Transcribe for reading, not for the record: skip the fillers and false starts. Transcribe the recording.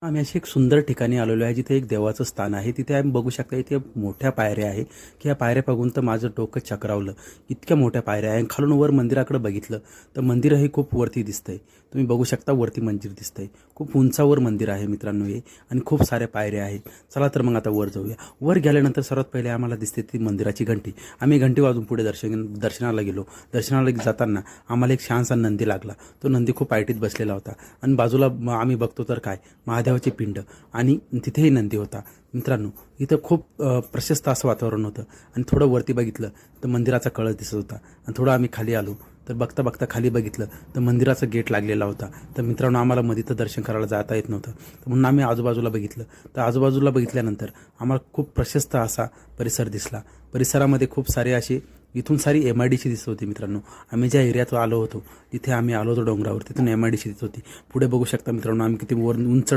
आम्ही अशी एक सुंदर ठिकाणी आलेलो आहे जिथे एक देवाचं स्थान आहे. तिथे आम्ही बघू शकता इथे मोठ्या पायऱ्या आहे की या पायऱ्या बघून तर माझं डोकं चक्रावलं. इतक्या मोठ्या पायऱ्या आहे आणि खालून वर मंदिराकडे बघितलं तर मंदिरही खूप वरती दिसतंय. तुम्ही बघू शकता वरती मंदिर दिसतंय. खूप उंचावर मंदिर आहे मित्रांनो हे आणि खूप साऱ्या पायऱ्या आहेत. चला तर मग आता वर जाऊया. वर गेल्यानंतर सर्वात पहिले आम्हाला दिसते ती मंदिराची घंटी. आम्ही घंटी वाजून पुढे दर्शनाला गेलो. दर्शनाला जाताना आम्हाला एक छानसा नंदी लागला. तो नंदी खूप ऐटीत बसलेला होता आणि बाजूला आम्ही बघतो तर काय महादेवाची पिंड आणि तिथेही नंदी होता. मित्रांनो इथं खूप प्रशस्त असं वातावरण होतं आणि थोडं वरती बघितलं तर मंदिराचा कळस दिसत होता आणि थोडं आम्ही खाली आलो तर बघता बघता खाली बघितलं तर मंदिराचं गेट लागलेला होता. तर मित्रांनो आम्हाला मध्ये तर दर्शन करायला जाता येत नव्हतं तर म्हणून आम्ही आजूबाजूला बघितलं. तर आजूबाजूला बघितल्यानंतर आम्हाला खूप प्रशस्त असा परिसर दिसला. परिसरामध्ये खूप सारे असे इथून सारी MIDC दिसत होती. मित्रांनो आम्ही ज्या एरियात आलो होतो तिथे आम्ही आलो होतो डोंगरावर तिथून MIDC दिसत होती. पुढे बघू शकता मित्रांनो आम्ही किती वर उंच